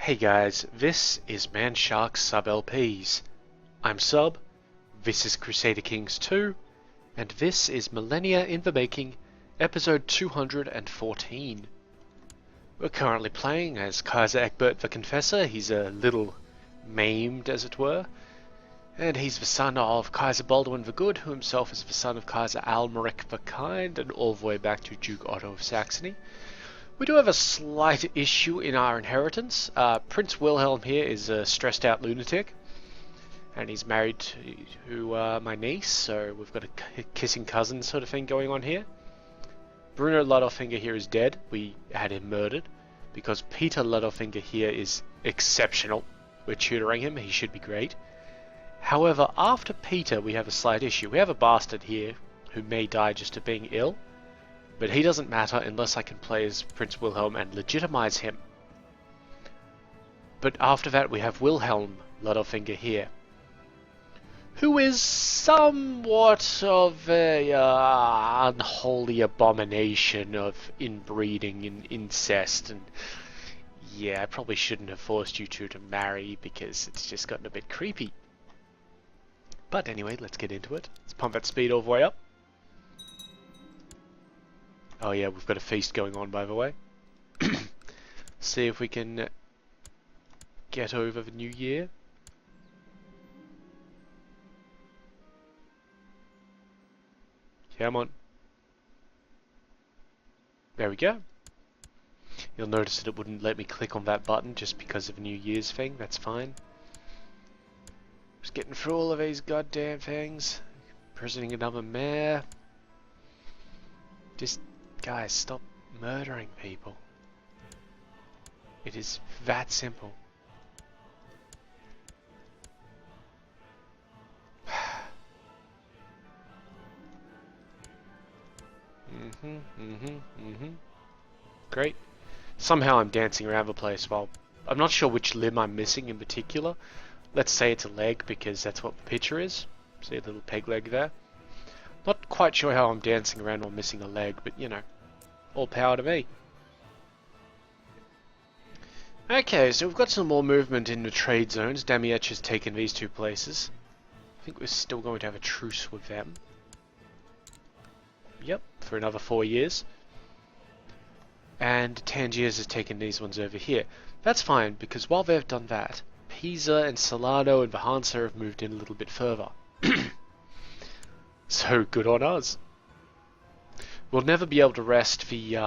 Hey guys, this is Manshark Sub LPs. I'm Sub, this is Crusader Kings II, and this is Millennia in the Making, episode 214. We're currently playing as Kaiser Egbert the Confessor. He's a little maimed, as it were, and he's the son of Kaiser Baldwin the Good, who himself is the son of Kaiser Almeric the Kind, and all the way back to Duke Otto of Saxony. We do have a slight issue in our inheritance. Prince Wilhelm here is a stressed out lunatic, and he's married to my niece, so we've got a kissing cousin sort of thing going on here. Bruno Littlefinger here is dead. We had him murdered because Peter Littlefinger here is exceptional. We're tutoring him, he should be great. However, after Peter we have a slight issue. We have a bastard here who may die just of being ill, but he doesn't matter unless I can play as Prince Wilhelm and legitimize him. But after that we have Wilhelm Littlefinger here, who is somewhat of a unholy abomination of inbreeding and incest, and yeah, I probably shouldn't have forced you two to marry because it's just gotten a bit creepy. But anyway, let's get into it. Let's pump that speed all the way up. Oh yeah, we've got a feast going on, by the way. See if we can get over the new year. Come on. There we go. You'll notice that it wouldn't let me click on that button just because of the New Year's thing. That's fine. Just getting through all of these goddamn things. Imprisoning another mayor. Just, guys, stop murdering people. It is that simple. Great. Somehow I'm dancing around the place while... I'm not sure which limb I'm missing in particular. Let's say it's a leg because that's what the picture is. See a little peg leg there? Not quite sure how I'm dancing around while missing a leg, but you know, all power to me. Okay, so we've got some more movement in the trade zones. Damietch has taken these two places. I think we're still going to have a truce with them. Yep, for another 4 years. And Tangiers has taken these ones over here. That's fine, because while they've done that, Pisa and Solano and the Hansa have moved in a little bit further. So good on us. We'll never be able to wrest the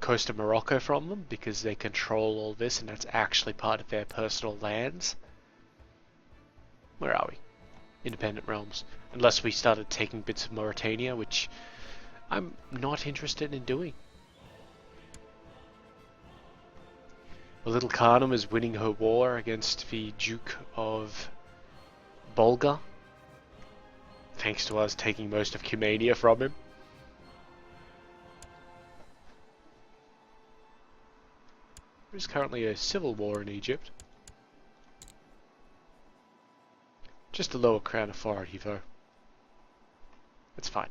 coast of Morocco from them because they control all this and that's actually part of their personal lands. Where are we? Independent realms. Unless we started taking bits of Mauritania, which I'm not interested in doing. The little Khanum is winning her war against the Duke of Bulgar, thanks to us taking most of Cumania from him. There's currently a civil war in Egypt. Just a lower crown authority though. That's fine.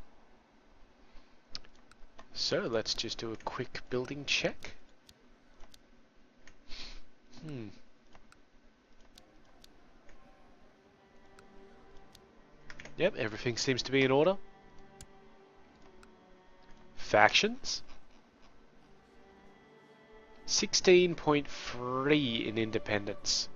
So let's just do a quick building check. Yep, everything seems to be in order. Factions. 16.3 in independence.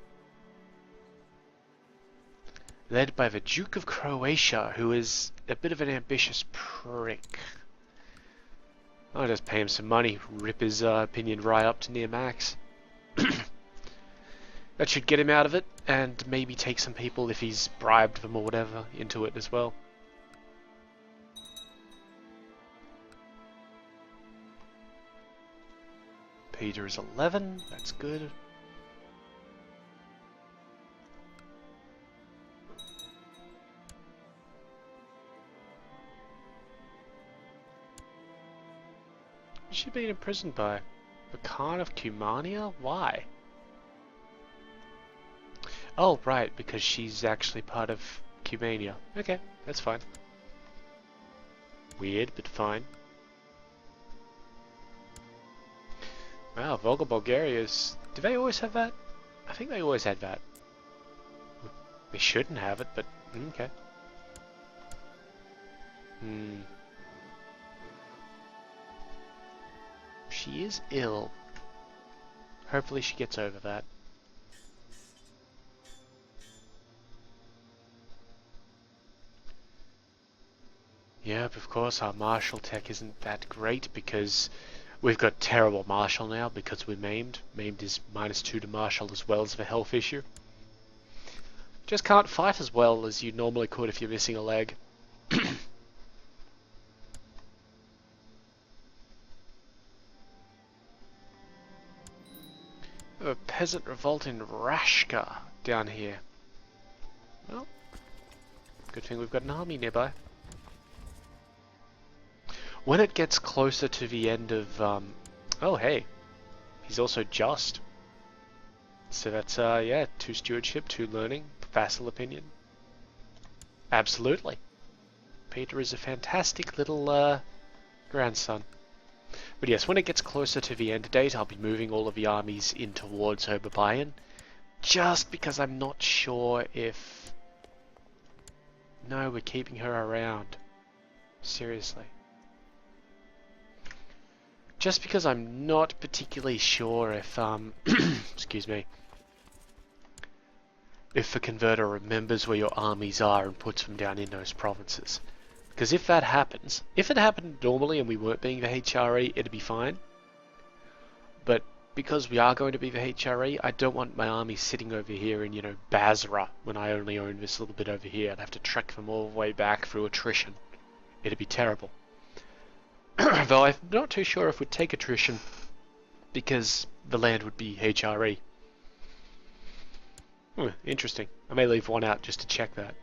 Led by the Duke of Croatia, who is a bit of an ambitious prick. I'll just pay him some money, rip his opinion right up to near max. That should get him out of it, and maybe take some people, if he's bribed them or whatever, into it as well. Peter is 11, that's good. Who's she being imprisoned by? The Khan of Cumania? Why? Oh, right, because she's actually part of Cumania. Okay, that's fine. Weird, but fine. Wow, Volga Bulgaria's... Do they always have that? I think they always had that. They shouldn't have it, but okay. She is ill. Hopefully she gets over that. Yep, of course our martial tech isn't that great because we've got terrible martial now because we're maimed. Maimed is -2 to martial as well as a health issue. Just can't fight as well as you normally could if you're missing a leg. A peasant revolt in Rashka down here. Well, good thing we've got an army nearby. When it gets closer to the end of, oh hey, he's also just. So that's, yeah, 2 stewardship, 2 learning, vassal opinion. Absolutely. Peter is a fantastic little, grandson. But yes, when it gets closer to the end date, I'll be moving all of the armies in towards Oberbayern. Just because I'm not sure if... No, we're keeping her around. Seriously. Just because I'm not particularly sure if, excuse me, if the converter remembers where your armies are and puts them down in those provinces. Because if that happens, if it happened normally and we weren't being the HRE, it'd be fine. But because we are going to be the HRE, I don't want my army sitting over here in, you know, Basra when I only own this little bit over here. I'd have to trek them all the way back through attrition. It'd be terrible. Though I'm not too sure if we'd take attrition because the land would be HRE. Interesting. I may leave one out just to check that.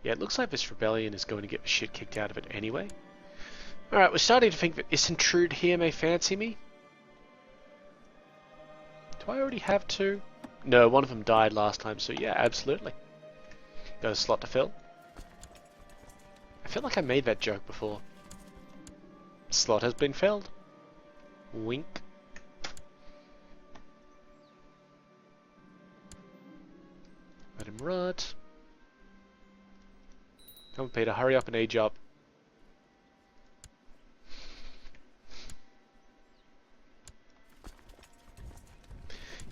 Yeah, it looks like this rebellion is going to get the shit kicked out of it anyway. Alright, we're starting to think that this intrude here may fancy me. Do I already have 2? No, one of them died last time, so yeah, absolutely. Got a slot to fill. I feel like I made that joke before. Slot has been filled. Wink. Let him rot. Come on, Peter, hurry up and age up.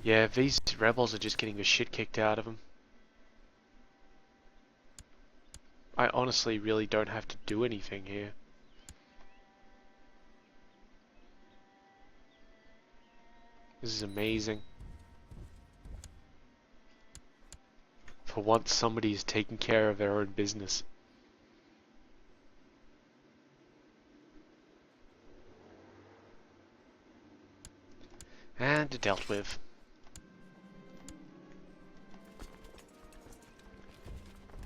Yeah, these rebels are just getting the shit kicked out of them. I honestly really don't have to do anything here. This is amazing. For once somebody is taking care of their own business. And dealt with.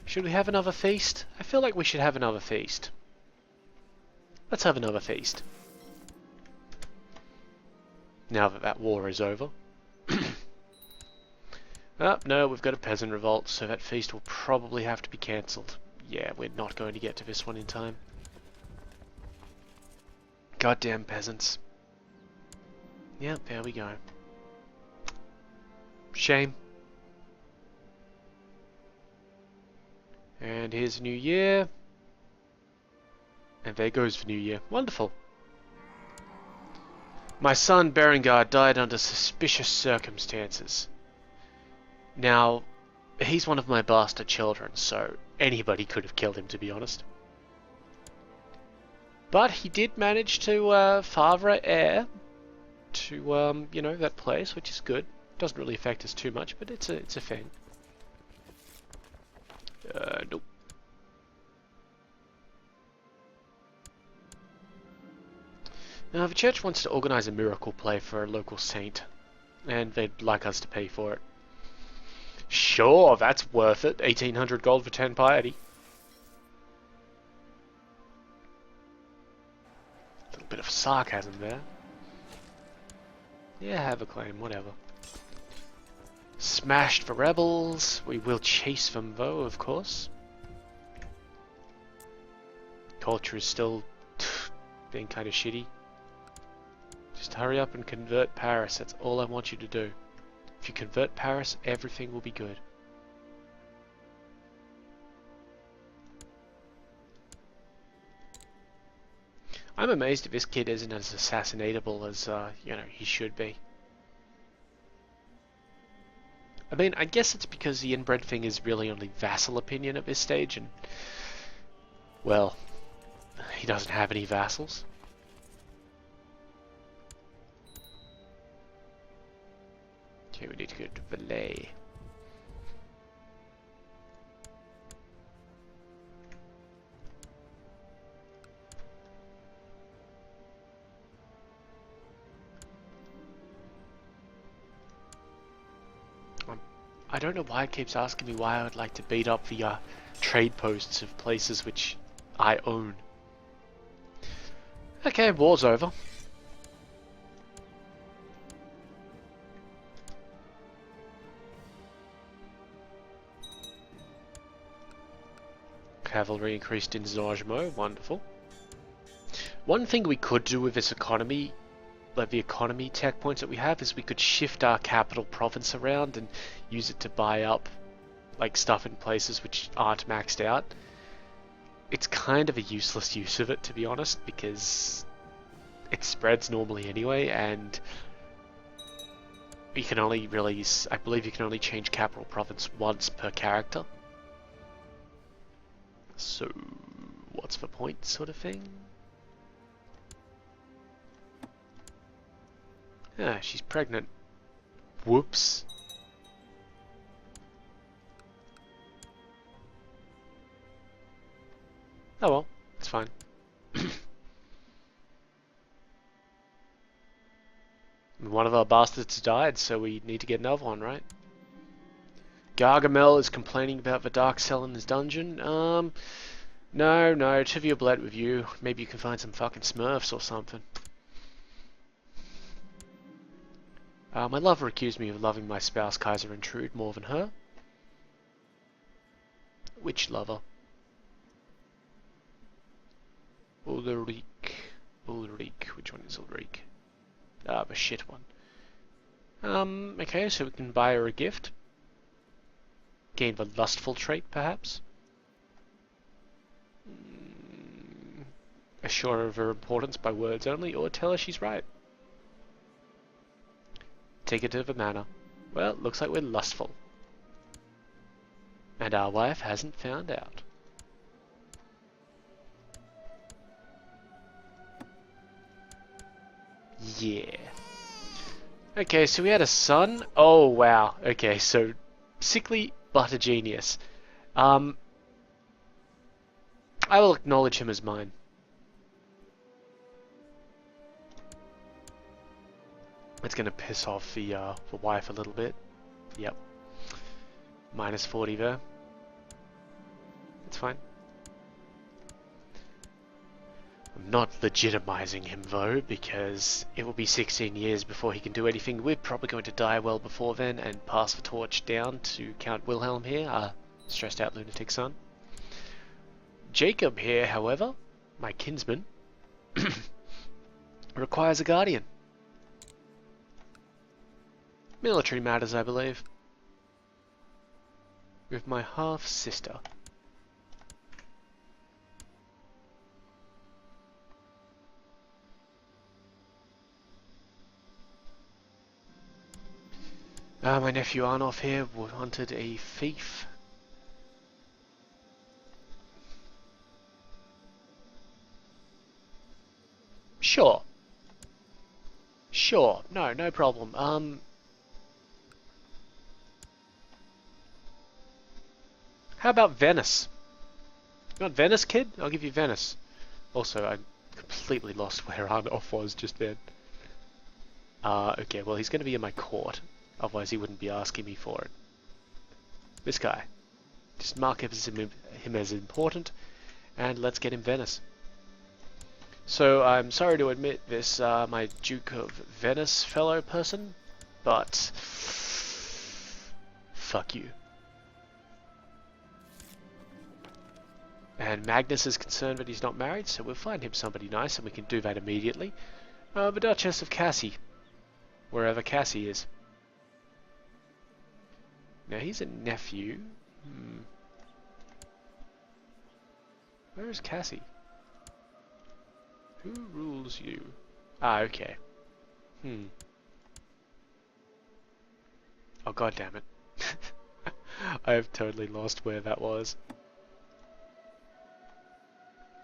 Should we have another feast? I feel like we should have another feast. Let's have another feast. Now that that war is over. Oh, no, we've got a peasant revolt, so that feast will probably have to be cancelled. Yeah, we're not going to get to this one in time. Goddamn peasants. Yep, there we go. Shame. And here's New Year. And there goes the New Year. Wonderful. My son Berengar died under suspicious circumstances. Now, he's one of my bastard children, so anybody could have killed him, to be honest. But he did manage to father heir to, you know, that place, which is good. Doesn't really affect us too much, but it's a thing. Nope. Now, the church wants to organize a miracle play for a local saint, and they'd like us to pay for it. Sure, that's worth it. 1800 gold for 10 piety. A little bit of sarcasm there. Yeah, have a claim, whatever. Smashed for rebels. We will chase them though, of course. Culture is still being kind of shitty. Just hurry up and convert Paris. That's all I want you to do. If you convert Paris, everything will be good. I'm amazed if this kid isn't as assassinatable as, he should be. I mean, I guess it's because the inbred thing is really only vassal opinion at this stage, and, well, he doesn't have any vassals. Okay, we need to go to Valais. I don't know why it keeps asking me why I would like to beat up the trade posts of places which I own. Okay, war's over. Cavalry increased in Zajmo, wonderful. One thing we could do with this economy, like the economy tech points that we have, is we could shift our capital province around and use it to buy up like stuff in places which aren't maxed out. It's kind of a useless use of it, to be honest, because it spreads normally anyway, and you can only really, I believe you can only change capital province once per character. So, what's the point, sort of thing? Ah, she's pregnant. Whoops. Oh well, it's fine. One of our bastards died, so we need to get another one, right? Gargamel is complaining about the dark cell in his dungeon. No, Tivia bled with you. Maybe you can find some fucking smurfs or something. My lover accused me of loving my spouse Kaiser Intrude more than her. Which lover? Ulrich. Which one is Ulrich? Ah, the shit one. Okay, so we can buy her a gift. Gain the lustful trait, perhaps. Assure her of her importance by words only, or tell her she's right. Take her to the manor. Well, looks like we're lustful. And our wife hasn't found out. Yeah. Okay, so we had a son. Oh, wow. Okay, so sickly but a genius. I will acknowledge him as mine. It's gonna piss off the wife a little bit. Yep. Minus 40 there. It's fine. I'm not legitimizing him though, because it will be 16 years before he can do anything. We're probably going to die well before then and pass the torch down to Count Wilhelm here, our stressed out lunatic son. Jacob here, however, my kinsman, requires a guardian. Military matters, I believe. With my half-sister. My nephew Arnulf here wanted a thief. Sure. Sure. No problem. How about Venice? You want Venice, kid? I'll give you Venice. Also, I completely lost where Arnulf was just then. Okay, well, he's going to be in my court. Otherwise, he wouldn't be asking me for it. This guy. Just mark him as important, and let's get him Venice. So, I'm sorry to admit this, my Duke of Venice fellow person, but fuck you. And Magnus is concerned that he's not married, so we'll find him somebody nice, and we can do that immediately. The Duchess of Cassie. Wherever Cassie is. Now he's a nephew. Where is Cassie? Who rules you? Ah, okay. Oh, god damn it. I have totally lost where that was.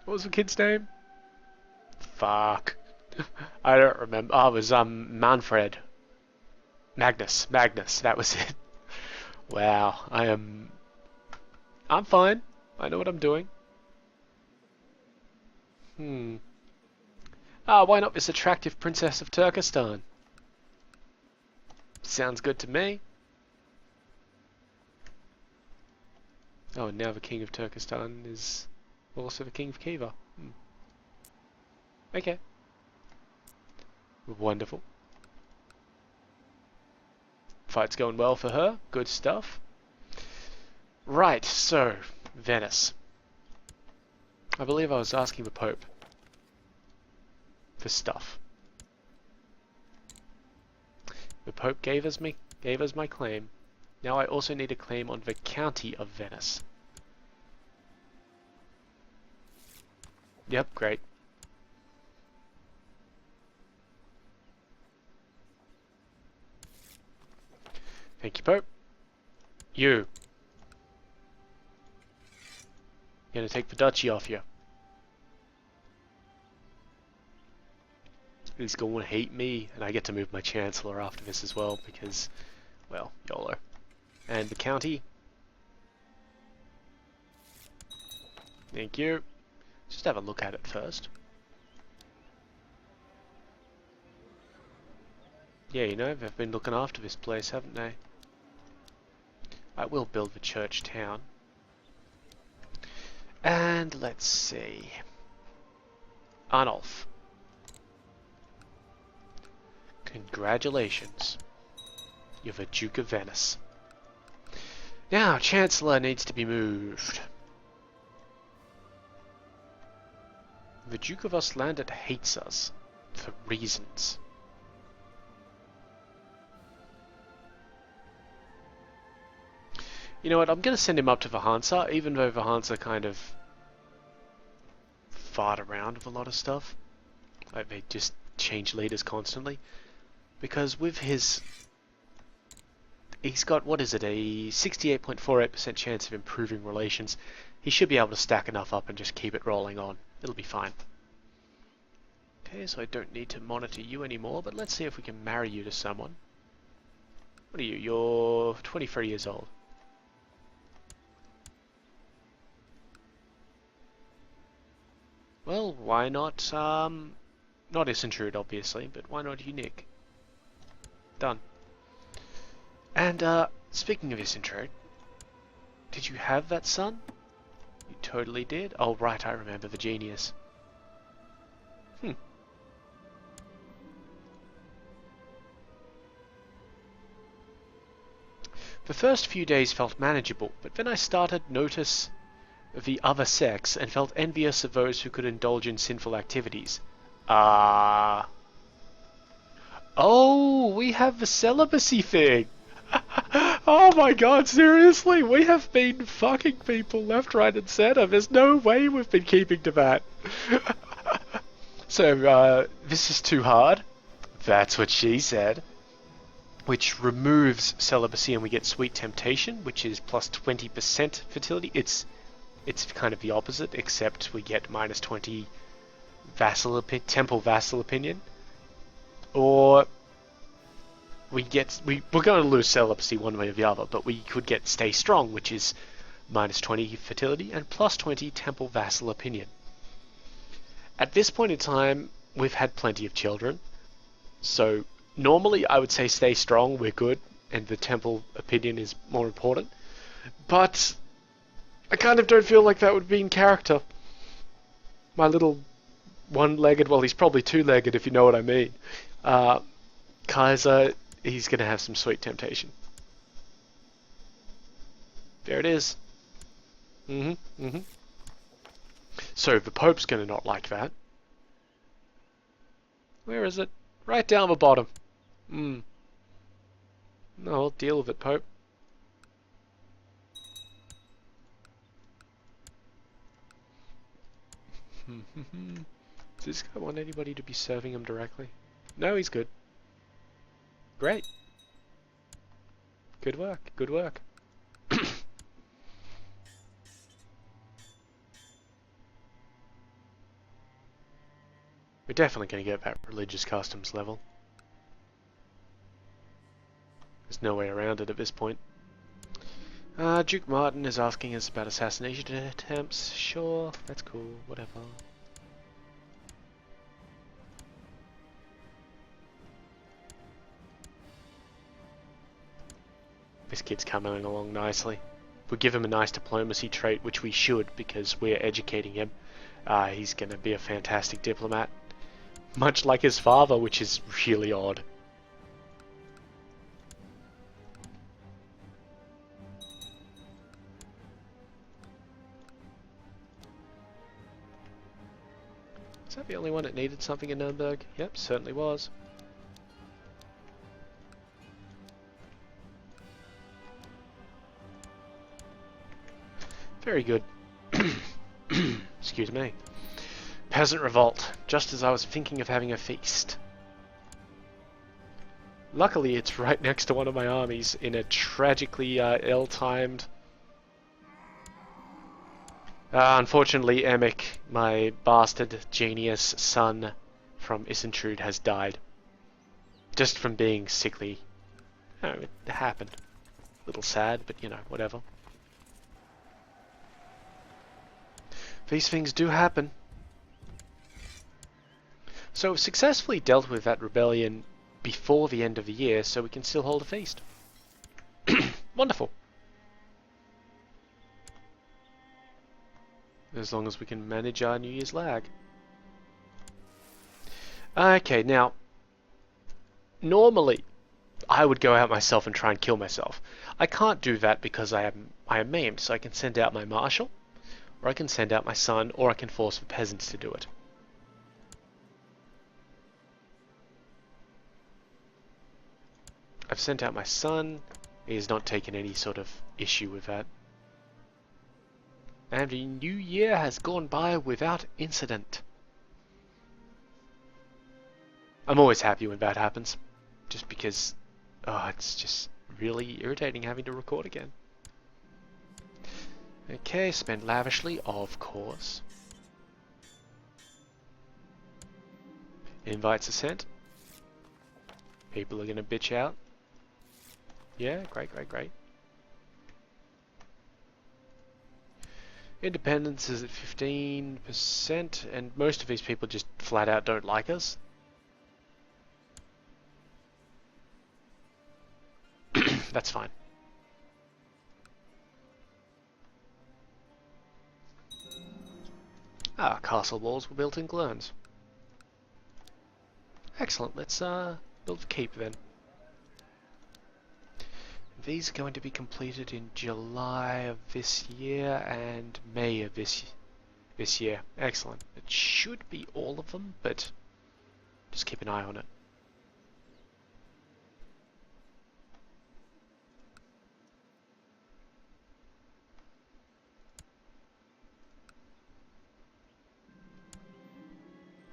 What was the kid's name? Fuck. I don't remember. Oh, it was Manfred. Magnus, that was it. Wow, I'm fine. I know what I'm doing. Ah, why not this attractive princess of Turkestan? Sounds good to me. Oh, and now the king of Turkestan is also the king of Khiva. Okay. Wonderful. Fight's going well for her. Good stuff. Right, so, Venice. I believe I was asking the Pope for stuff. The Pope gave us my claim. Now I also need a claim on the county of Venice. Yep, great. Thank you, Pope. You. Gonna take the duchy off you. He's gonna hate me, and I get to move my chancellor after this as well because, well, YOLO. And the county. Thank you. Just have a look at it first. Yeah, you know, they've been looking after this place, haven't they? I will build the church town. And let's see. Arnulf. Congratulations. You're the Duke of Venice. Now, Chancellor needs to be moved. The Duke of Ostlandet hates us. For reasons. You know what, I'm going to send him up to Vahansa, even though Vahansa kind of fart around with a lot of stuff. Like, they just change leaders constantly. Because with his... He's got, what is it, a 68.48% chance of improving relations. He should be able to stack enough up and just keep it rolling on. It'll be fine. Okay, so I don't need to monitor you anymore, but let's see if we can marry you to someone. What are you? You're 23 years old. Well, why not, not Isintrude, obviously, but why not Unique? Done. And, speaking of Isintrude, did you have that son? You totally did? Oh, right, I remember the genius. The first few days felt manageable, but then I started to notice the other sex and felt envious of those who could indulge in sinful activities. Oh, we have the celibacy thing! Oh my god, seriously? We have been fucking people left, right and center. There's no way we've been keeping to that. So, this is too hard. That's what she said. Which removes celibacy and we get sweet temptation, which is plus 20% fertility. It's kind of the opposite, except we get minus 20 temple vassal opinion. Or we're going to lose celibacy one way or the other, but we could get stay strong, which is minus 20 fertility and plus 20 temple vassal opinion. At this point in time, we've had plenty of children, so normally I would say stay strong, we're good, and the temple opinion is more important. But I kind of don't feel like that would be in character. My little one-legged, well, he's probably two-legged if you know what I mean. Kaiser, he's going to have some sweet temptation. There it is. So the Pope's going to not like that. Where is it? Right down the bottom. No, I'll deal with it, Pope. Does this guy want anybody to be serving him directly? No, he's good. Great. Good work, good work. We're definitely going to get that religious customs level. There's no way around it at this point. Duke Martin is asking us about assassination attempts. Sure, that's cool, whatever. This kid's coming along nicely. If we give him a nice diplomacy trait, which we should because we're educating him, he's going to be a fantastic diplomat. Much like his father, which is really odd. Is that the only one that needed something in Nuremberg? Yep, certainly was. Very good. Excuse me. Peasant revolt, just as I was thinking of having a feast. Luckily, it's right next to one of my armies in a tragically ill-timed... unfortunately, Emic, my bastard genius son from Isentrude, has died. Just from being sickly. Oh, it happened. A little sad, but you know, whatever. These things do happen. So we've successfully dealt with that rebellion before the end of the year, so we can still hold a feast. Wonderful. As long as we can manage our New Year's lag. Okay, now, normally I would go out myself and try and kill myself. I can't do that because I am maimed, so I can send out my marshal, or I can send out my son, or I can force the peasants to do it. I've sent out my son. He has not taken any sort of issue with that. And the new year has gone by without incident. I'm always happy when that happens. Just because, it's just really irritating having to record again. Okay, spend lavishly, of course. Invites are sent. People are going to bitch out. Yeah, great, great, great. Independence is at 15%, and most of these people just flat out don't like us. That's fine. Castle walls were built in Glurns. Excellent, let's build the keep then. These are going to be completed in July of this year and May of this year. Excellent. It should be all of them, but just keep an eye on it.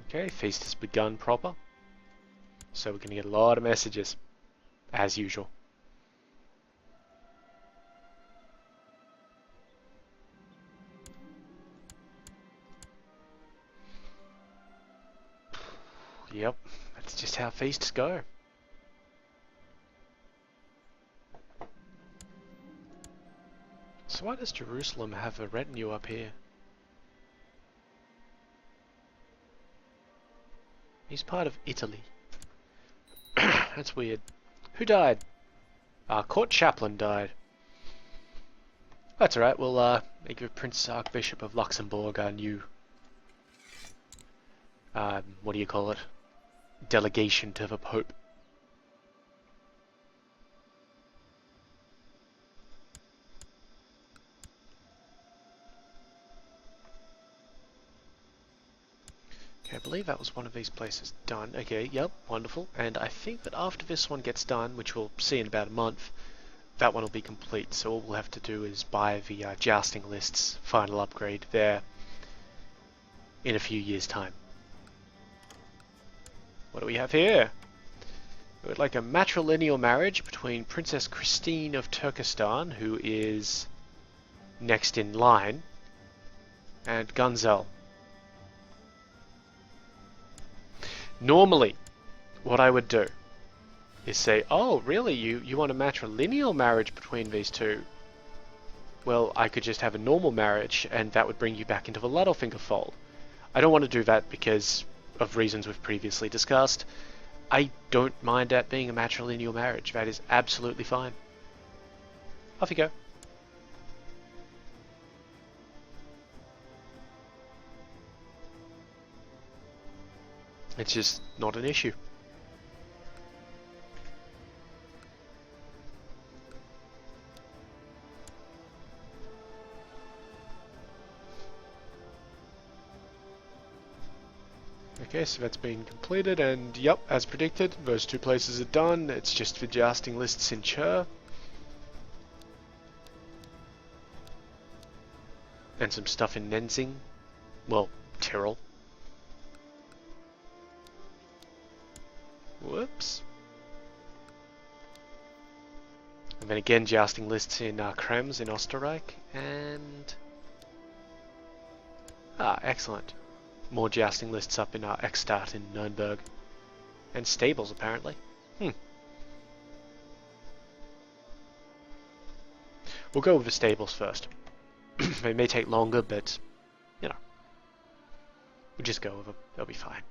Okay, feast has begun proper. So we're going to get a lot of messages, as usual. Yep, that's just how feasts go. So why does Jerusalem have a retinue up here? He's part of Italy. That's weird. Who died? Our court chaplain died. That's alright, we'll make the Prince Archbishop of Luxembourg our new... what do you call it? Delegation to the Pope. Okay, believe that was one of these places done. Okay, yep, wonderful. And I think that after this one gets done, which we'll see in about a month, that one will be complete. So all we'll have to do is buy the jousting lists final upgrade there in a few years' time. What do we have here? We would like a matrilineal marriage between Princess Christine of Turkestan, who is next in line, and Gunzel. Normally, what I would do is say, oh, really, you want a matrilineal marriage between these two? Well, I could just have a normal marriage, and that would bring you back into the Littlefinger fold. I don't want to do that because of reasons we've previously discussed. I don't mind that being a matrilineal marriage. That is absolutely fine. Off you go. It's just not an issue. Okay, so that's been completed, and yep, as predicted, those two places are done. It's just the jousting lists in Chur. And some stuff in Nenzing. Well, Tyrol. Whoops. And then again, jousting lists in Krems in Österreich, and... Ah, excellent. More jousting lists up in Eckstadt in Nuremberg. And stables, apparently. We'll go with the stables first. They may take longer, but, you know. We'll just go with them. They'll be fine.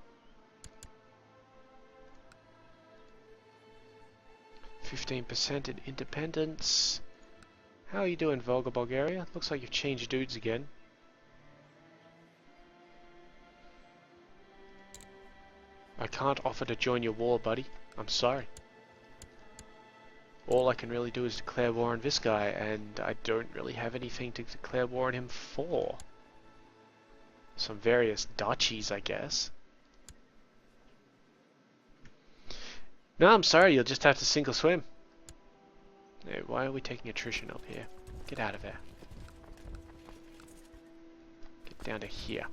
15% in independence. How are you doing, Volga, Bulgaria? Looks like you've changed dudes again. I can't offer to join your war, buddy. I'm sorry. All I can really do is declare war on this guy, and I don't really have anything to declare war on him for. Some various duchies, I guess. No, I'm sorry, you'll just have to sink or swim. Hey, why are we taking attrition up here? Get out of there. Get down to here.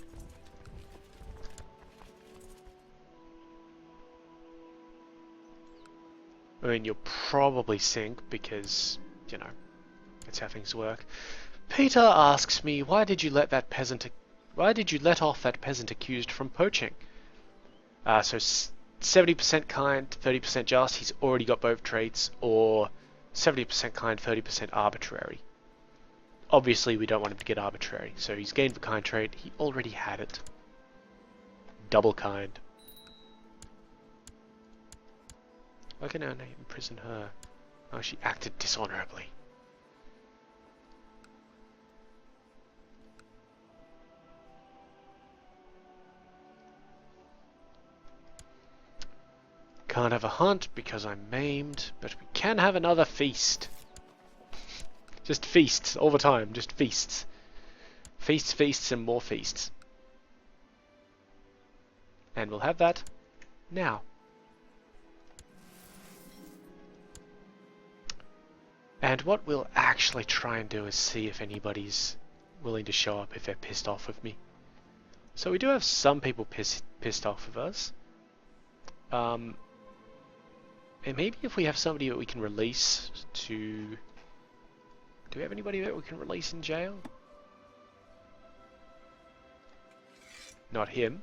I mean, you'll probably sink because, you know, that's how things work. Peter asks me, why did you let off that peasant accused from poaching? So 70% kind, 30% just. He's already got both traits, or 70% kind, 30% arbitrary. Obviously, we don't want him to get arbitrary, so he's gained the kind trait. He already had it. Double kind. Why can I imprison her? Oh, she acted dishonorably. Can't have a hunt because I'm maimed, but we can have another feast. Just feasts all the time, just feasts. Feasts, feasts, and more feasts. And we'll have that now. And what we'll actually try and do is see if anybody's willing to show up if they're pissed off with me. So we do have some people pissed off with us. And maybe if we have somebody that we can release to... Do we have anybody that we can release in jail? Not him.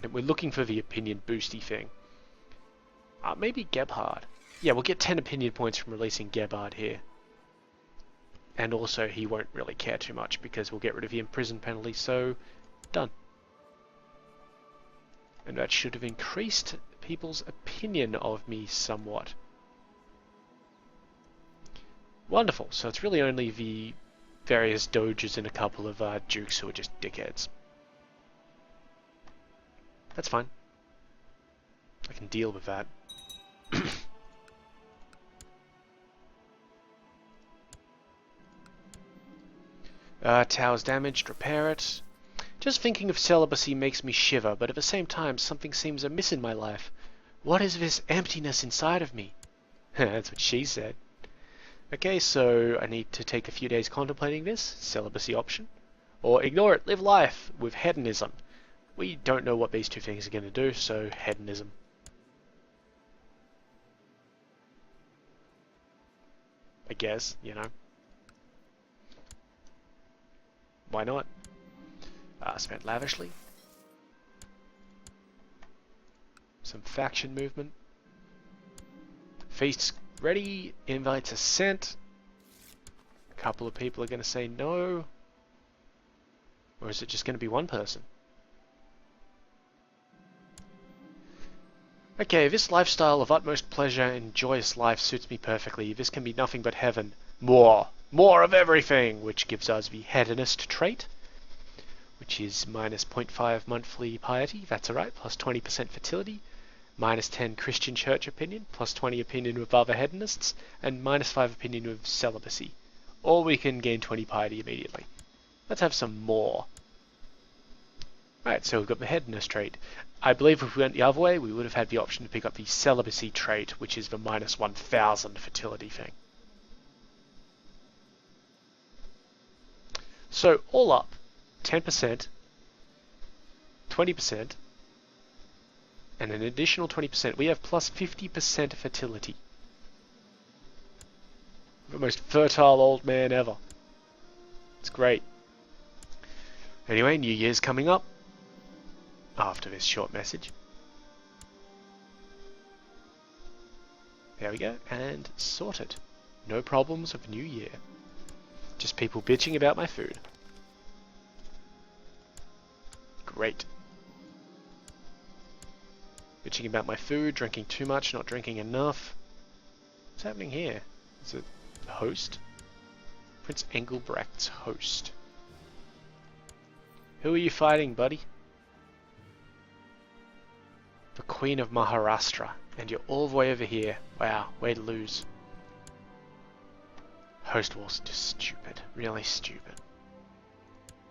And we're looking for the opinion boosty thing. Maybe Gebhard. Yeah, we'll get 10 opinion points from releasing Gebhard here. And also, he won't really care too much because we'll get rid of the imprison penalty, so done. And that should have increased people's opinion of me somewhat. Wonderful, so it's really only the various doges and a couple of dukes who are just dickheads. That's fine. I can deal with that. Tower's damaged, repair it. Just thinking of celibacy makes me shiver, but at the same time something seems amiss in my life. What is this emptiness inside of me? That's what she said. Okay, so I need to take a few days contemplating this, celibacy option. Or ignore it, live life with hedonism. We don't know what these two things are going to do, so hedonism. I guess, you know. Why not? Spent lavishly. Some faction movement. Feasts ready, invites are sent. A couple of people are going to say no. Or is it just going to be one person? Okay, this lifestyle of utmost pleasure and joyous life suits me perfectly. This can be nothing but heaven. More of everything, which gives us the hedonist trait, which is minus 0.5 monthly piety, that's alright, plus 20% fertility, minus 10 Christian church opinion, plus 20 opinion with other hedonists, and minus 5 opinion with celibacy. Or we can gain 20 piety immediately. Let's have some more. Right, so we've got the hedonist trait. I believe if we went the other way, we would have had the option to pick up the celibacy trait, which is the minus 1000 fertility thing. So, all up, 10%, 20%, and an additional 20%. We have plus 50% fertility. The most fertile old man ever. It's great. Anyway, New Year's coming up. After this short message. There we go, and sorted. No problems with New Year. Just people bitching about my food. Great. Bitching about my food, drinking too much, not drinking enough. What's happening here? Is it the host? Prince Engelbrecht's host. Who are you fighting, buddy? The Queen of Maharashtra, and you're all the way over here. Wow, way to lose. Host wars are just stupid, really stupid.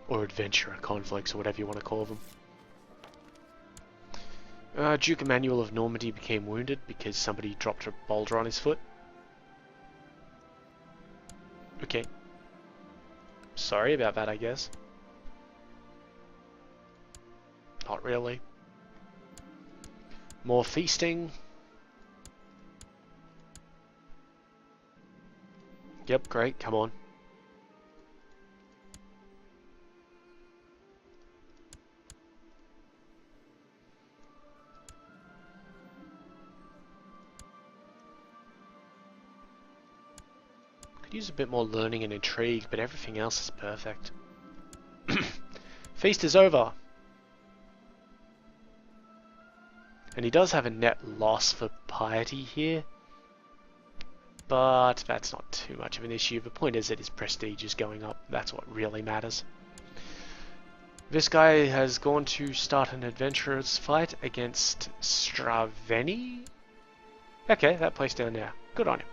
Or adventurer conflicts, or whatever you want to call them. Duke Emmanuel of Normandy became wounded because somebody dropped a boulder on his foot. Okay. Sorry about that, I guess. Not really. More feasting. Yep, great, come on. Could use a bit more learning and intrigue, but everything else is perfect. Feast is over. And he does have a net loss for piety here. But that's not too much of an issue. The point is that his prestige is going up. That's what really matters. This guy has gone to start an adventurer's fight against Straveni. Okay, that place down there. Good on him.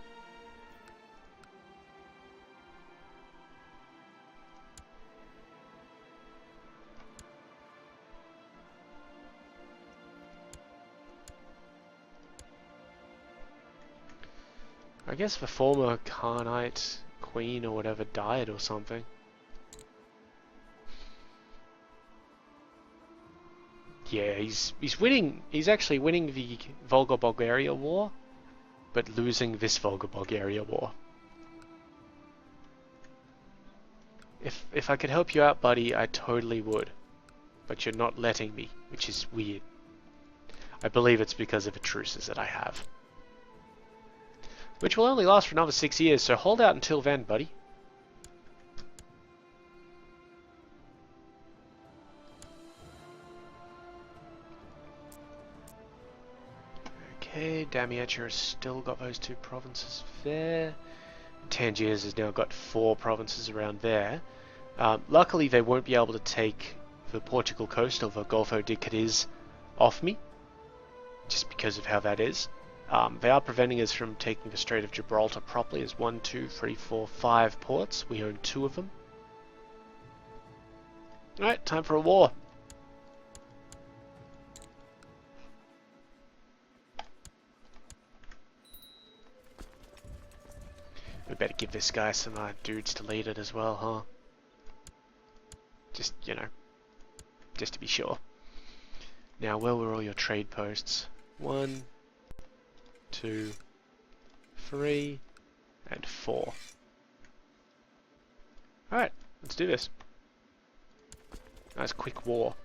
I guess the former Khanite queen or whatever died or something. Yeah, he's winning. He's actually winning the Volga-Bulgaria war, but losing this Volga-Bulgaria war. If I could help you out, buddy, I totally would. But you're not letting me, which is weird. I believe it's because of the truces that I have. Which will only last for another 6 years, so hold out until then, buddy. Okay, Damietta has still got those 2 provinces there. Tangiers has now got 4 provinces around there. Luckily, they won't be able to take the Portugal coast of the Golfo de Cadiz off me, just because of how that is. They are preventing us from taking the Strait of Gibraltar properly. There's 1, 2, 3, 4, 5 ports. We own 2 of them. Alright, time for a war. We better give this guy some dudes to lead it as well, huh? Just, you know, just to be sure. Now, where were all your trade posts? 1, 2, 3, and 4. Alright, let's do this. Nice quick war.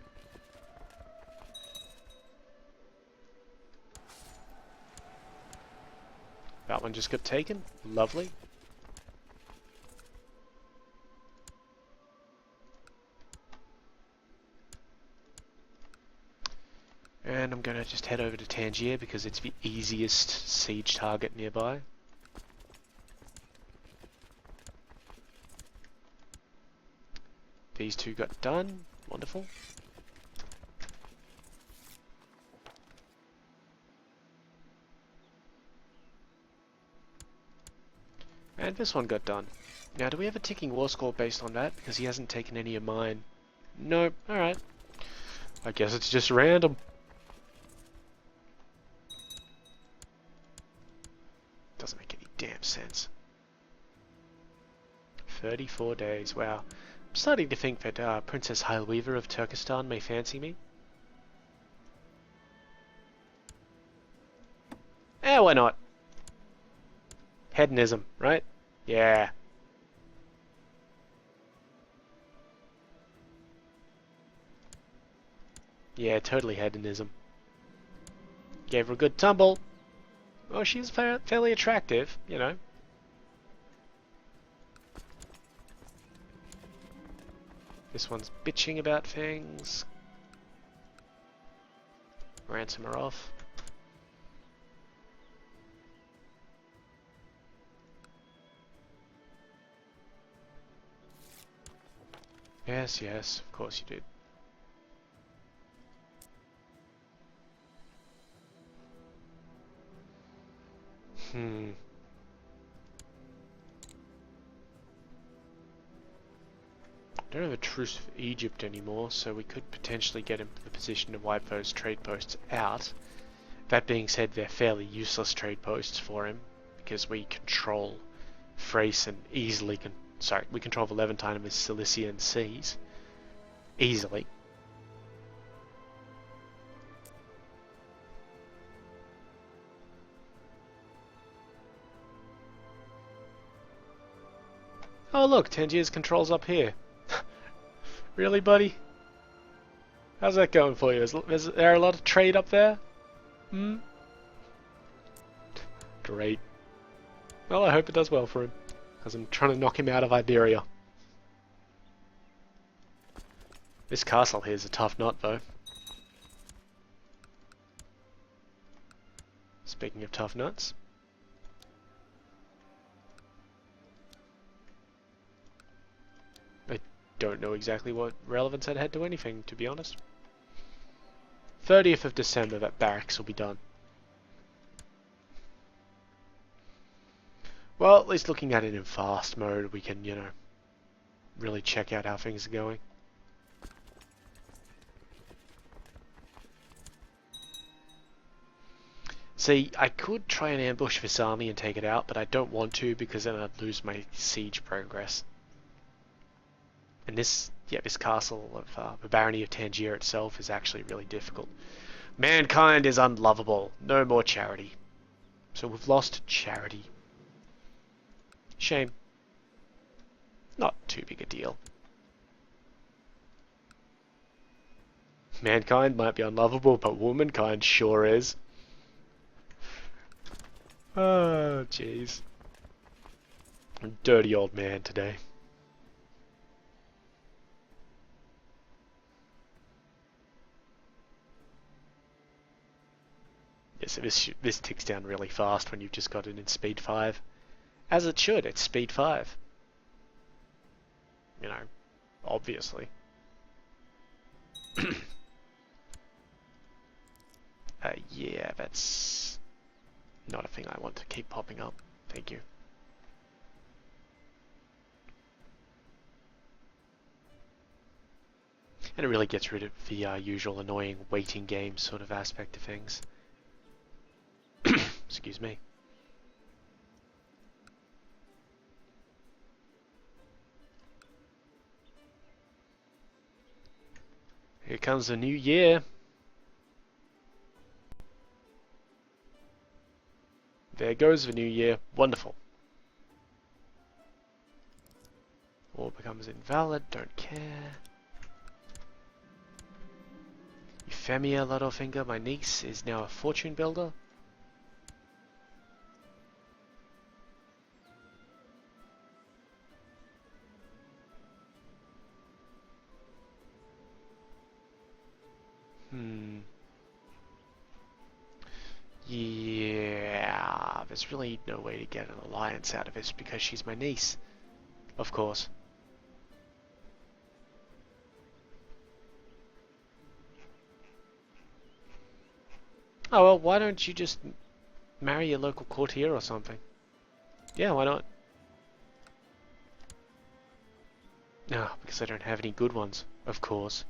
That one just got taken. Lovely. And I'm going to just head over to Tangier because it's the easiest siege target nearby. These two got done. Wonderful. And this one got done. Now, do we have a ticking war score based on that? Because he hasn't taken any of mine. Nope. Alright. I guess it's just random. Doesn't make any damn sense. 34 days. Wow. I'm starting to think that Princess Hyleweaver of Turkestan may fancy me. Eh, why not? Hedonism, right? Yeah. Yeah, totally hedonism. Gave her a good tumble. Well, she's fairly attractive, you know. This one's bitching about things. Ransom her off. Yes, yes, of course you did. Don't have a truce for Egypt anymore, so we could potentially get into the position to wipe those trade posts out. That being said, they're fairly useless trade posts for him, because we control Thrace and easily we control the Levantine and the Cilician seas. Easily. Oh look, Tangier's controls up here. Really, buddy? How's that going for you? Is there a lot of trade up there? Hmm? Great. Well, I hope it does well for him, because I'm trying to knock him out of Iberia. This castle here is a tough nut, though. Speaking of tough nuts. I don't know exactly what relevance that had to anything, to be honest. 30th of December, that barracks will be done. Well, at least looking at it in fast mode, we can, you know, really check out how things are going. See, I could try and ambush this army and take it out, but I don't want to because then I'd lose my siege progress. And this castle of the Barony of Tangier itself is actually really difficult. Mankind is unlovable. No more charity. So we've lost charity. Shame. Not too big a deal. Mankind might be unlovable, but womankind sure is. Oh, jeez. Dirty old man today. Yeah, so this ticks down really fast when you've just got it in speed 5. As it should, it's speed 5. You know, obviously. Yeah, that's not a thing I want to keep popping up. Thank you. And it really gets rid of the usual annoying waiting game sort of aspect of things. Excuse me. Here comes the new year. There goes the new year. Wonderful. War becomes invalid. Don't care. Euphemia Littlefinger, my niece, is now a fortune builder. Yeah, there's really no way to get an alliance out of this because she's my niece. Of course. Oh well, why don't you just marry a local courtier or something? Yeah, why not? No, because I don't have any good ones, of course.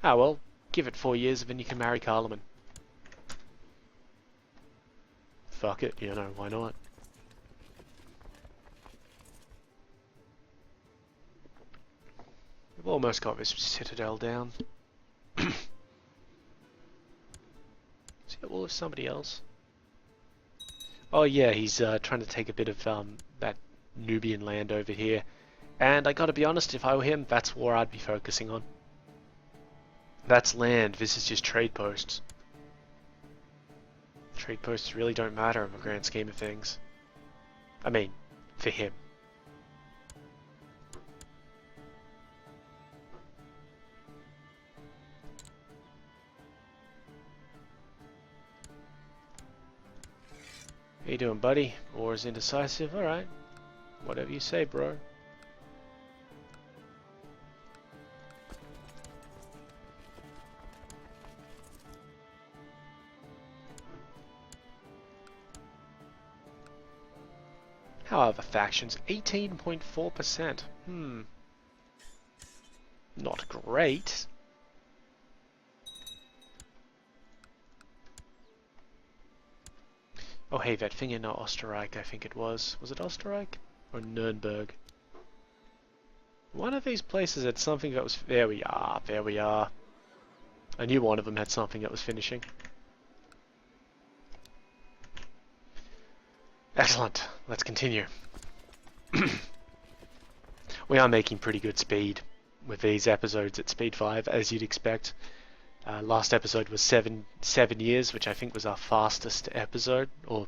Ah well, give it 4 years and then you can marry Carloman. Fuck it, you know, why not? We've almost got this citadel down. Is it all of somebody else? Oh yeah, he's trying to take a bit of that Nubian land over here. And I gotta be honest, if I were him, that's war I'd be focusing on. That's land, this is just trade posts. Trade posts really don't matter in the grand scheme of things. I mean, for him. How you doing, buddy? War is indecisive? Alright. Whatever you say, bro. How are the factions? 18.4%. Not great. Oh hey, that thing in Österreich, I think it was. Was it Österreich? Or Nuremberg? One of these places had something that was... There we are, there we are. I knew one of them had something that was finishing. Excellent. Let's continue. We are making pretty good speed with these episodes at speed 5, as you'd expect. Last episode was 7 years, which I think was our fastest episode, or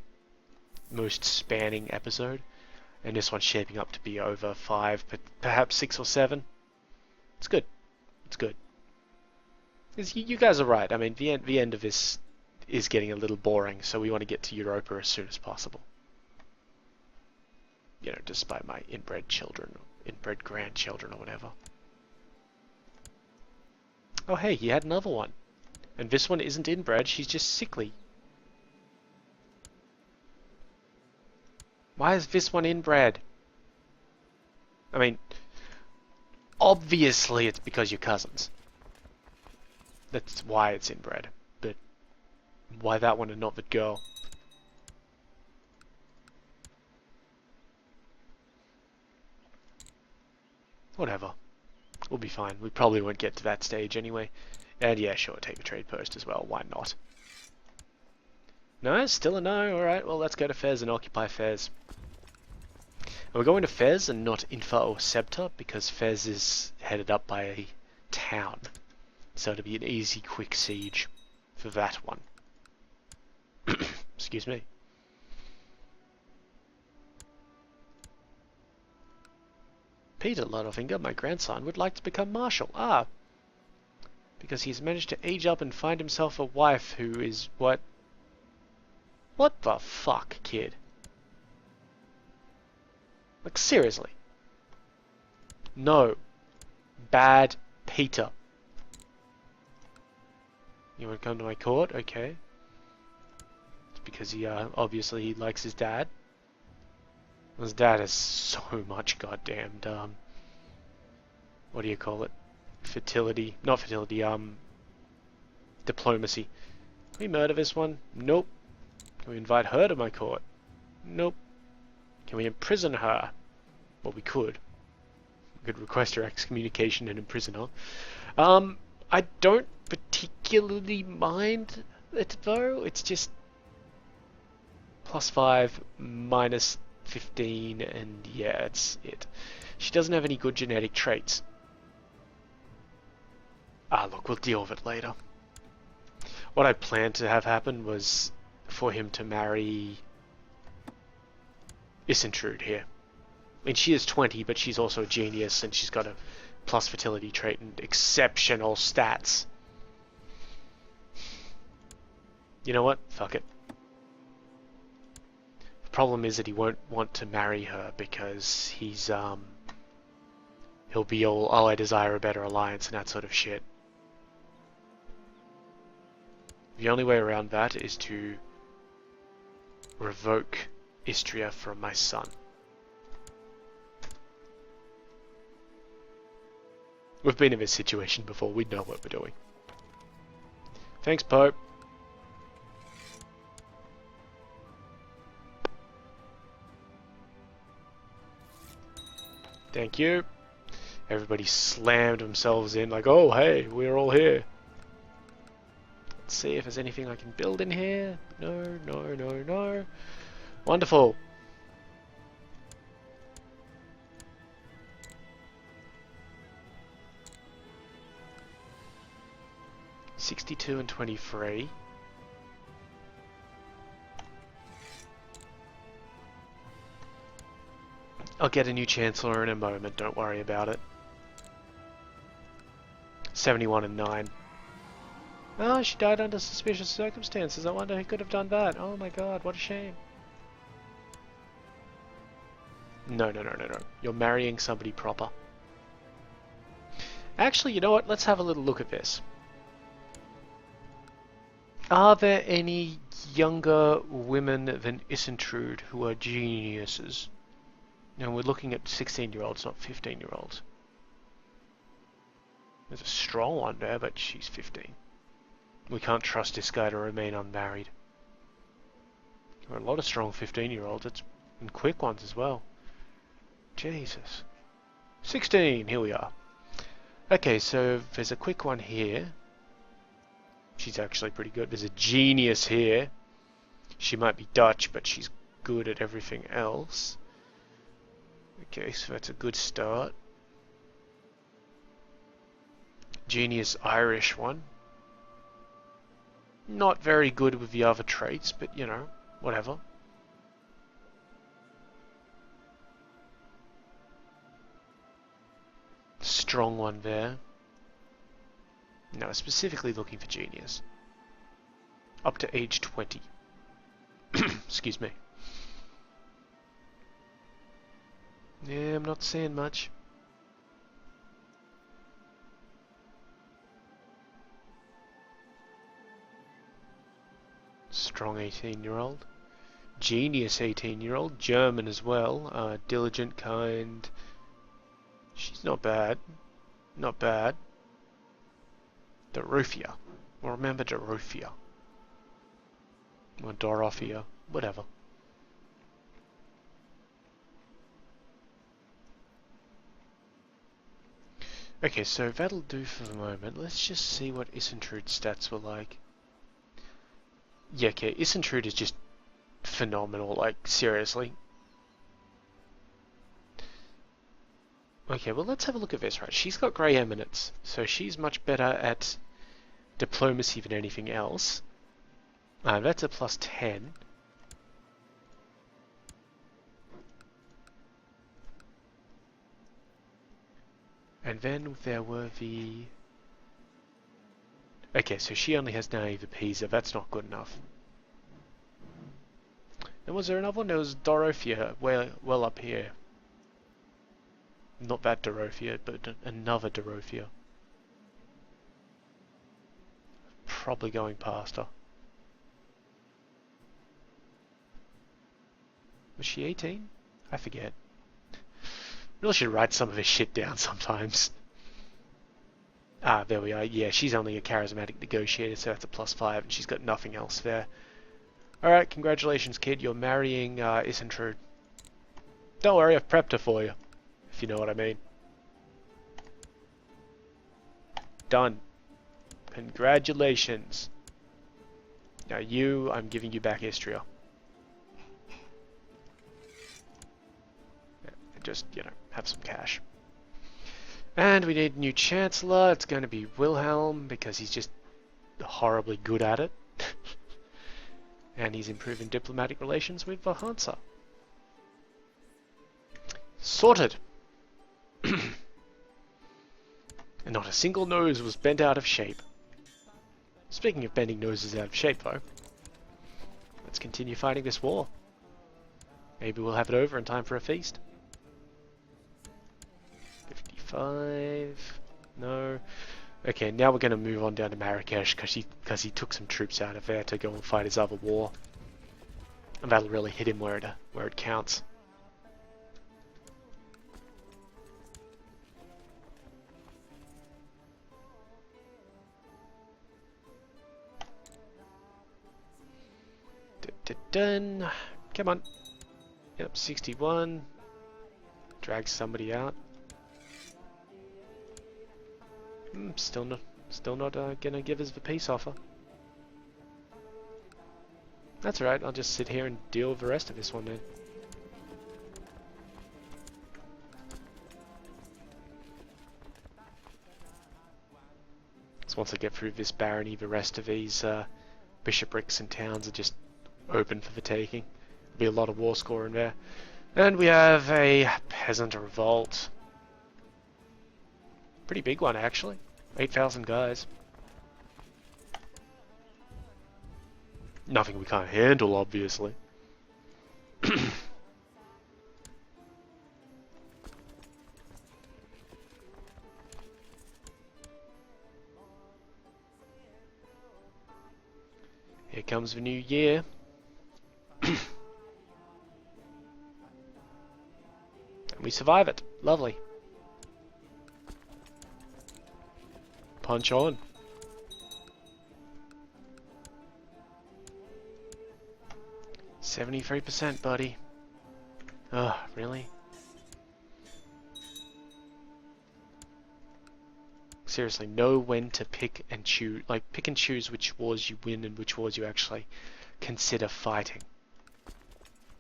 most spanning episode. And this one's shaping up to be over 5, but perhaps 6 or 7. It's good. It's good. You guys are right. I mean, the end of this is getting a little boring, so we want to get to Europa as soon as possible. You know, despite my inbred children, or inbred grandchildren, or whatever. Oh hey, he had another one. And this one isn't inbred, she's just sickly. Why is this one inbred? I mean, obviously it's because you're cousins. That's why it's inbred. But why that one and not the girl? Whatever. We'll be fine. We probably won't get to that stage anyway. And yeah, sure, take the trade post as well. Why not? No, still a no. Alright, well, let's go to Fez and occupy Fez. And we're going to Fez and not Infa or Sebta because Fez is headed up by a town. So it'll be an easy, quick siege for that one. Excuse me. Peter Littlefinger, my grandson, would like to become marshal. Ah, because he's managed to age up and find himself a wife who is what? What the fuck, kid? Like, seriously. No. Bad Peter. You want to come to my court? Okay. It's because he, obviously he likes his dad. His dad has so much goddamned, what do you call it? Fertility. Not fertility, diplomacy. Can we murder this one? Nope. Can we invite her to my court? Nope. Can we imprison her? Well, we could. We could request her excommunication and imprison her. I don't particularly mind it though. It's just +5, -15, and yeah, that's it. She doesn't have any good genetic traits. Ah, look, we'll deal with it later. What I planned to have happen was for him to marry Isintrude here. I mean, she is 20, but she's also a genius, and she's got a plus fertility trait and exceptional stats. You know what? Fuck it. The problem is that he won't want to marry her because he'll be all, oh, I desire a better alliance and that sort of shit. The only way around that is to revoke Istria from my son. We've been in this situation before, we know what we're doing. Thanks, Pope. Thank you. Everybody slammed themselves in like, oh hey, we're all here. Let's see if there's anything I can build in here. No, no, no, no. Wonderful. $62 and $23. I'll get a new Chancellor in a moment, don't worry about it. 71 and 9. Oh, she died under suspicious circumstances. I wonder who could have done that. Oh my god, what a shame. No, no, no, no, no. You're marrying somebody proper. Actually, you know what? Let's have a little look at this. Are there any younger women than Isintrude who are geniuses? And we're looking at 16-year-olds, not 15-year-olds. There's a strong one there, but she's 15. We can't trust this guy to remain unmarried. There are a lot of strong 15-year-olds, and quick ones as well. Jesus. 16, here we are. Okay, so there's a quick one here. She's actually pretty good. There's a genius here. She might be Dutch, but she's good at everything else. Okay, so that's a good start. Genius Irish one. Not very good with the other traits, but you know, whatever. Strong one there. No, specifically looking for genius. Up to age 20. Excuse me. Yeah, I'm not seeing much. Strong 18-year-old. Genius 18-year-old. German as well. Diligent, kind. She's not bad. Not bad. Dorothea. Well, remember Dorothea. Or Dorothea. Whatever. Okay, so that'll do for the moment. Let's just see what Isintrude's stats were like. Yeah, okay, Isintrude is just phenomenal, like, seriously. Okay, well, let's have a look at this, right? She's got Grey Eminence, so she's much better at diplomacy than anything else. That's a +10. And then there were the... Okay, so she only has naive Pisa. That's not good enough. And was there another one? There was Dorothea, well up here. Not that Dorothea, but another Dorothea. Probably going past her. Was she 18? I forget. Really should write some of his shit down sometimes. Ah, there we are. Yeah, she's only a charismatic negotiator, so that's a +5, and she's got nothing else there. Alright, congratulations, kid. You're marrying Isntrud. Don't worry, I've prepped her for you. If you know what I mean. Done. Congratulations. Now you, I'm giving you back Istria. Just, you know, have some cash. And we need a new Chancellor. It's going to be Wilhelm, because he's just horribly good at it. And he's improving diplomatic relations with Hansa. Sorted! And not a single nose was bent out of shape. Speaking of bending noses out of shape, though, let's continue fighting this war. Maybe we'll have it over in time for a feast. 55... No. Okay, now we're going to move on down to Marrakesh, because he took some troops out of there to go and fight his other war. And that'll really hit him where it counts. Done. Come on. Yep, 61. Drag somebody out. Still not gonna give us the peace offer. That's alright, I'll just sit here and deal with the rest of this one then. So once I get through this barony, the rest of these bishoprics and towns are just open for the taking. There'll be a lot of war score in there. And we have a peasant revolt. Pretty big one, actually. 8,000 guys. Nothing we can't handle, obviously. Here comes the new year. And we survive it. Lovely. Punch on. %, buddy. Ugh, really? Seriously, know when to pick and choose. Like, pick and choose which wars you win and which wars you actually consider fighting.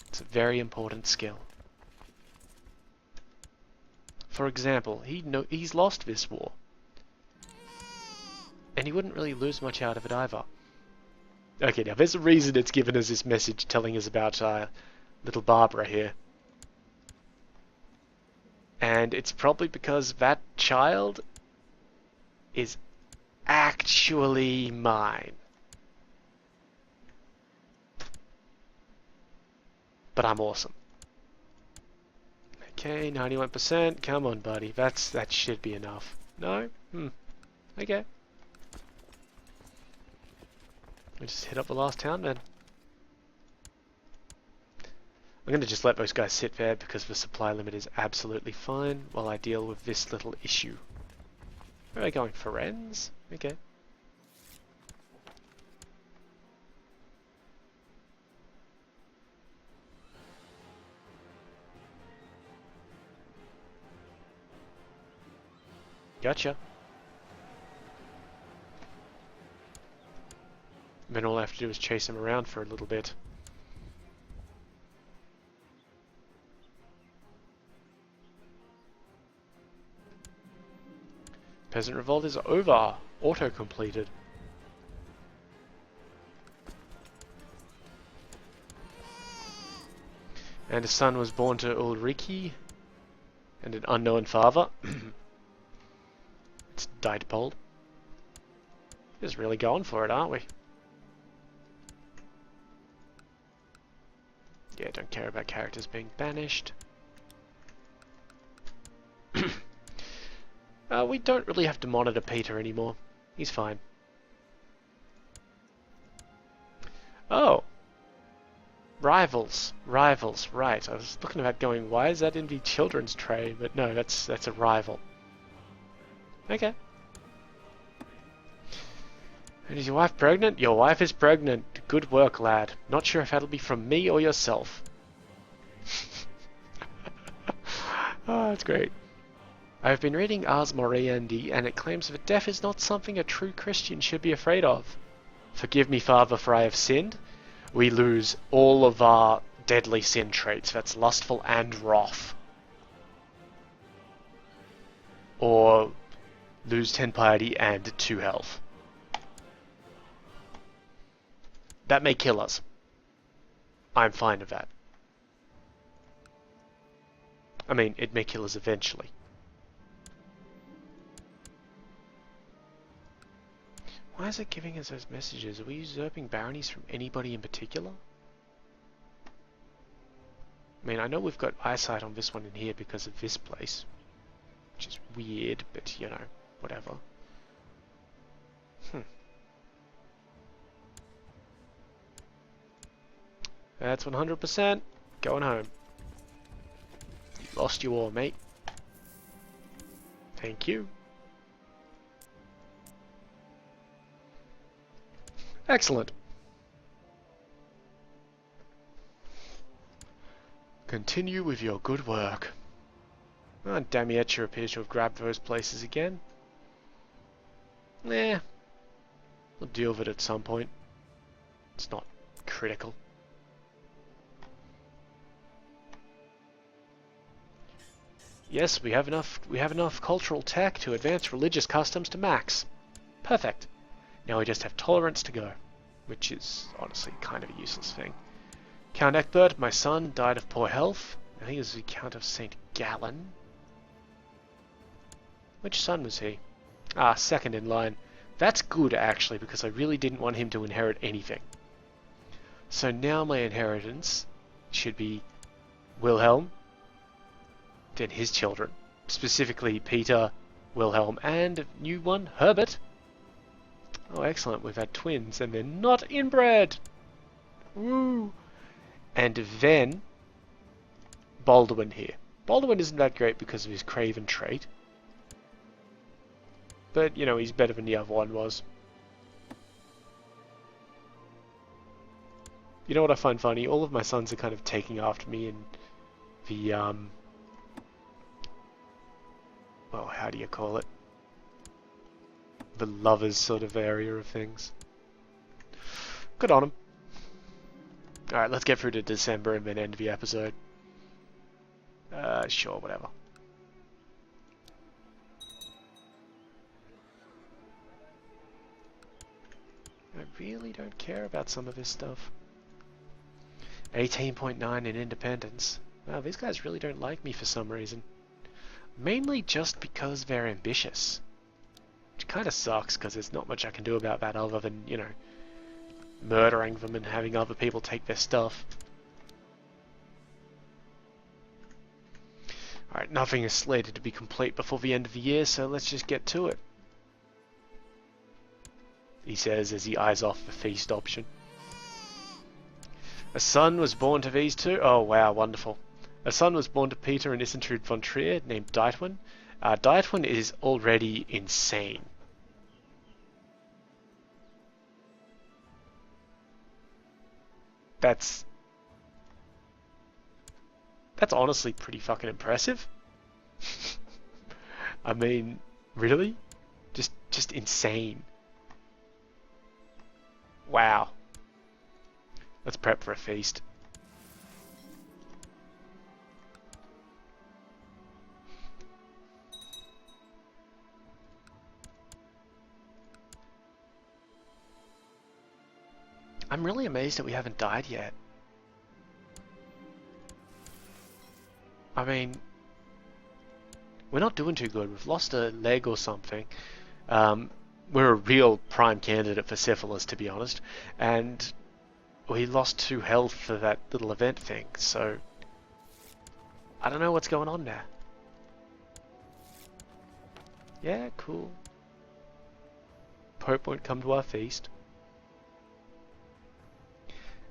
It's a very important skill. For example, he's lost this war. And he wouldn't really lose much out of it either. Okay, now there's a reason it's given us this message telling us about little Barbara here. And it's probably because that child is actually mine. But I'm awesome. Okay, 91%. Come on, buddy. That should be enough. No? Okay. We'll just hit up the last town then. I'm going to just let those guys sit there because the supply limit is absolutely fine while I deal with this little issue. Where are they going? Firenze? Okay. Gotcha. Then all I have to do is chase him around for a little bit. Peasant revolt is over. Auto-completed. And a son was born to Ulriki and an unknown father. It's Diepold. Just really going for it, aren't we? Yeah, don't care about characters being banished. We don't really have to monitor Peter anymore. He's fine. Rivals. Rivals, right. I was looking at going, why is that in the children's tray? But no, that's a rival. Okay. And is your wife pregnant? Your wife is pregnant. Good work, lad. Not sure if that'll be from me or yourself. Oh, that's great. I've been reading Ars Moriendi, and it claims that death is not something a true Christian should be afraid of. Forgive me, Father, for I have sinned. We lose all of our deadly sin traits. That's lustful and wrath. Or lose 10 piety and 2 health. That may kill us. I'm fine with that. I mean, it may kill us eventually. Why is it giving us those messages? Are we usurping baronies from anybody in particular? I mean, I know we've got eyesight on this one in here because of this place. Which is weird, but, you know, whatever. That's 100%. Going home. You lost your war, mate. Thank you. Excellent. Continue with your good work. Oh, Damietta appears to have grabbed those places again. Nah. We'll deal with it at some point. It's not critical. Yes, we have enough cultural tech to advance religious customs to max. Perfect. Now we just have tolerance to go, which is honestly kind of a useless thing. Count Egbert, my son, died of poor health. I think it was the Count of St. Gallen. Which son was he? Ah, second in line. That's good, actually, because I really didn't want him to inherit anything. So now my inheritance should be Wilhelm, then his children, specifically Peter, Wilhelm, and a new one, Herbert. Oh, excellent, we've had twins, and they're not inbred! Woo! And then, Baldwin here. Baldwin isn't that great because of his craven trait. But, you know, he's better than the other one was. You know what I find funny? All of my sons are kind of taking after me in the, well, how do you call it? The lovers sort of area of things. Good on them. Alright, let's get through to December and then end the episode. Sure, whatever. I really don't care about some of this stuff. 18.9 in independence. Wow, these guys really don't like me for some reason. Mainly just because they're ambitious. Which kind of sucks, because there's not much I can do about that other than, you know, murdering them and having other people take their stuff. Alright, nothing is slated to be complete before the end of the year, so let's just get to it. He says as he eyes off the feast option. A son was born to these two. Oh wow, wonderful. A son was born to Peter and Isentrude von Trier, named Deitwin. Deitwin is already insane. That's honestly pretty fucking impressive. I mean, really? Just insane. Wow. Let's prep for a feast. I'm really amazed that we haven't died yet. I mean, we're not doing too good. We've lost a leg or something. We're a real prime candidate for syphilis, to be honest. And we lost 2 health for that little event thing, so I don't know what's going on there. Yeah, cool. Pope won't come to our feast.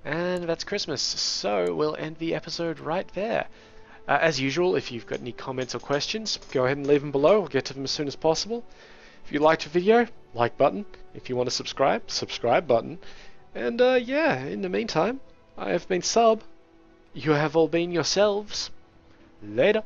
And that's Christmas, so we'll end the episode right there. As usual, if you've got any comments or questions, go ahead and leave them below. We'll get to them as soon as possible. If you liked the video, like button. If you want to subscribe, subscribe button. And yeah, in the meantime, I have been Sub. You have all been yourselves. Later.